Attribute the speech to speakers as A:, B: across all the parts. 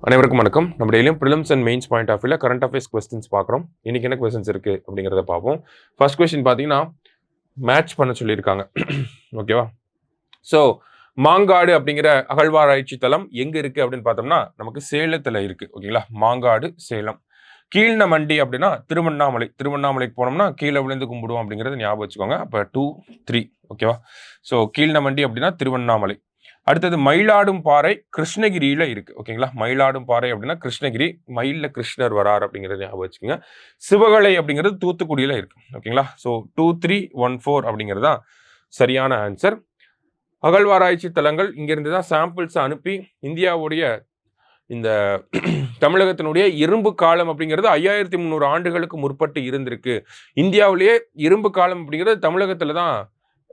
A: அனைவருக்கும் வணக்கம். நம்ம டெய்லியும் prelims and mains point of வியூல கரண்ட் அஃபேர்ஸ் கொஸ்டின்ஸ் பார்க்குறோம். இன்னைக்கு என்ன கொஸ்டின்ஸ் இருக்கு அப்படிங்கிறத பார்ப்போம். ஃபர்ஸ்ட் கொஸ்டின் பார்த்தீங்கன்னா மேட்ச் பண்ண சொல்லியிருக்காங்க. ஓகேவா? ஸோ மாங்காடு அப்படிங்கிற அகழ்வாராய்ச்சி தளம் எங்க இருக்கு அப்படின்னு பார்த்தோம்னா நமக்கு சேலத்தில் இருக்கு. ஓகேங்களா? மாங்காடு சேலம். கீழ்நமண்டி அப்படின்னா திருவண்ணாமலைக்கு போனோம்னா கீழே விழுந்து கும்பிடுவோம் அப்படிங்கிறது ஞாபகம் வச்சுக்கோங்க. அப்போ 2, 3. ஓகேவா? ஸோ கீழ்நமண்டி அப்படின்னா திருவண்ணாமலை. அடுத்தது மயிலாடும் பாறை கிருஷ்ணகிரியில இருக்கு. ஓகேங்களா? மயிலாடும் பாறை அப்படின்னா கிருஷ்ணகிரி, மயில்ல கிருஷ்ணர் வரார் அப்படிங்கிறத ஞாபகம் வச்சுக்கோங்க. சிவகலை அப்படிங்கிறது தூத்துக்குடியில இருக்கு. ஓகேங்களா? ஸோ 2, 3, 1, 4 அப்படிங்கிறது தான் சரியான ஆன்சர். அகழ்வாராய்ச்சி தலங்கள் இங்கிருந்து தான் சாம்பிள்ஸ் அனுப்பி இந்தியாவுடைய இந்த தமிழகத்தினுடைய இரும்பு காலம் அப்படிங்கிறது 5300 ஆண்டுகளுக்கு முற்பட்டு இருந்திருக்கு. இந்தியாவிலேயே இரும்பு காலம் அப்படிங்கிறது தமிழகத்துல தான்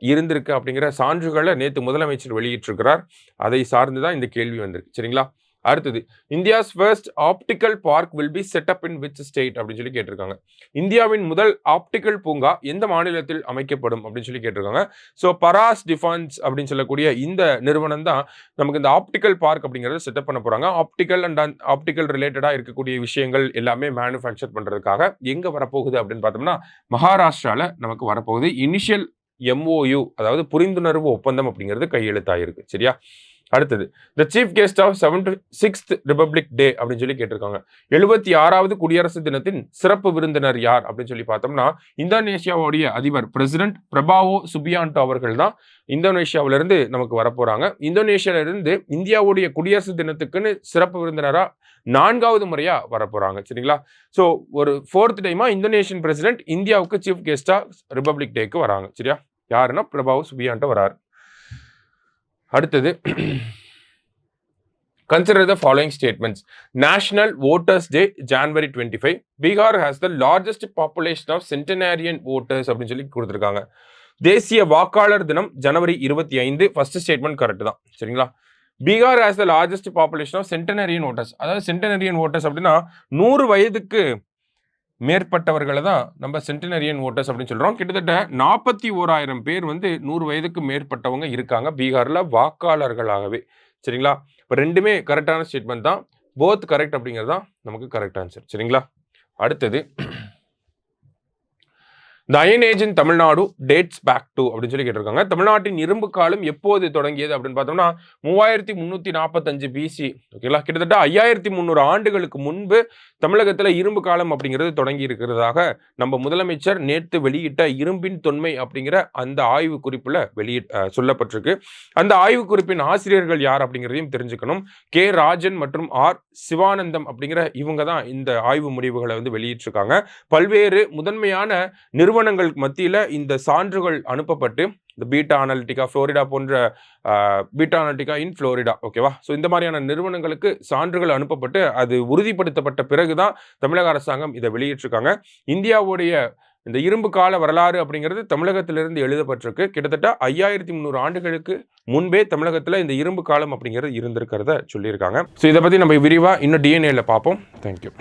A: இருந்திருக்கு அப்படிங்கிற சான்றுகளை நேற்று முதலமைச்சர் வெளியிட்டிருக்கிறார். அதை சார்ந்துதான் இந்த கேள்வி வந்திருக்கு. சரிங்களா? அடுத்தது India's first optical bark will be set up in which state அப்படின்னு சொல்லி கேட்டிருக்காங்க. இந்தியாவின் முதல் ஆப்டிக்கல் பூங்கா எந்த மாநிலத்தில் அமைக்கப்படும் அப்படின்னு சொல்லி கேட்டிருக்காங்க. ஸோ பராஸ் டிஃபான்ஸ் அப்படின்னு சொல்லக்கூடிய இந்த நிறுவனம் தான் நமக்கு இந்த ஆப்டிக்கல் பார்க் அப்படிங்கிறத செட்டப் பண்ண போறாங்க. ஆப்டிக்கல் அண்ட் ஆப்டிக்கல் ரிலேட்டடா இருக்கக்கூடிய விஷயங்கள் எல்லாமே மேனுஃபேக்சர் பண்றதுக்காக எங்க வரப்போகுது அப்படின்னு பார்த்தோம்னா மகாராஷ்டிரால நமக்கு வரப்போகுது. இனிஷியல் MOU அதாவது புரிந்துணர்வு ஒப்பந்தம் அப்படிங்கிறது கையெழுத்தாயிருக்கு. சரியா? அடுத்தது the chief guest of 76th republic day அப்படின்னு சொல்லி கேட்டிருக்காங்க. 76வது குடியரசு தினத்தின் சிறப்பு விருந்தினர் யார் அப்படின்னு சொல்லி பார்த்தோம்னா இந்தோனேஷியாவுடைய அதிபர் பிரசிடென்ட் பிரபாவோ சுபியாண்டோ அவர்கள் தான் இந்தோனேஷியாவிலிருந்து நமக்கு வரப்போறாங்க. இந்தோனேஷியாவில இருந்து இந்தியாவுடைய குடியரசு தினத்துக்குன்னு சிறப்பு விருந்தினரா 4வது முறையா வரப்போறாங்க. சரிங்களா? ஸோ ஒரு 4th டைமா இந்தோனேஷியன் பிரசிடென்ட் இந்தியாவுக்கு சீஃப் கெஸ்டா ரிபப்ளிக் டேக்கு வராங்க. சரியா? யாருன்னா பிரபாவோ சுபியாண்டோ வராரு. அடுத்தது consider the following statements. National Voters Day January 25. Bihar has the largest population of centenarian voters அப்படின்னு சொல்லி கொடுத்துருக்காங்க. தேசிய வாக்காளர் தினம் ஜனவரி 25. ஃபர்ஸ்ட் ஸ்டேட்மெண்ட் கரெக்ட் தான். சரிங்களா? Bihar has the largest population of centenarian voters. அதாவது சென்டனரியன் ஓட்டர்ஸ் அப்படின்னா 100 வயதுக்கு மேற்பட்டவர்களை தான் நம்ம சென்டினரியன் ஓட்டர்ஸ் அப்படின்னு சொல்றோம். கிட்டத்தட்ட 41,000 பேர் 100 வயதுக்கு மேற்பட்டவங்க இருக்காங்க பீகார்ல வாக்காளர்களாகவே. சரிங்களா? இப்போ ரெண்டுமே கரெக்டான ஸ்டேட்மெண்ட் தான். போத் கரெக்ட் அப்படிங்கிறது தான் நமக்கு கரெக்ட் ஆன்சர். சரிங்களா? அடுத்தது the iron age in Tamil Nadu dates back to அப்படின்னு சொல்லி கேட்டிருக்காங்க. தமிழ்நாட்டின் இரும்பு காலம் எப்போது தொடங்கியது அப்படின்னு பார்த்தோம்னா 3345 BC. ஓகேங்களா? கிட்டத்தட்ட 5300 ஆண்டுகளுக்கு முன்பு தமிழகத்தில் இரும்பு காலம் அப்படிங்கிறது தொடங்கி இருக்கிறதாக நம்ம முதலமைச்சர் நேற்று வெளியிட்ட இரும்பின் தொன்மை அப்படிங்கிற அந்த ஆய்வு குறிப்பில் சொல்லப்பட்டிருக்கு. அந்த ஆய்வு குறிப்பின் ஆசிரியர்கள் யார் அப்படிங்கிறதையும் தெரிஞ்சுக்கணும். கே ராஜன் மற்றும் ஆர் சிவானந்தம் அப்படிங்கிற இவங்க தான் இந்த ஆய்வு முடிவுகளை வெளியிட்டிருக்காங்க. பல்வேறு முதன்மையான நிறுவனங்கள் மத்தியில் இந்த சான்றுகள் அனுப்பப்பட்டு இந்த பீட்டா அனாலிட்டிகா ஃப்ளோரிடா போன்ற பீட்டா அனாலிட்டிகா இன் ஃப்ளோரிடா. ஓகேவா? ஸோ இந்த மாதிரியான நிறுவனங்களுக்கு சான்றுகள் அனுப்பப்பட்டு அது உறுதிப்படுத்தப்பட்ட பிறகுதான் தமிழக அரசாங்கம் இதை வெளியிட்டிருக்காங்க. இந்தியாவுடைய இந்த இரும்பு கால வரலாறு அப்படிங்கிறது தமிழகத்திலிருந்து எழுதப்பட்டிருக்கு. கிட்டத்தட்ட 5300 ஆண்டுகளுக்கு முன்பே தமிழகத்தில் இந்த இரும்பு காலம் அப்படிங்கிறது இருந்திருக்கிறத சொல்லியிருக்காங்க. ஸோ இதை பற்றி நம்ம விரிவாக இன்னும் DNA பார்ப்போம். தேங்க்யூ.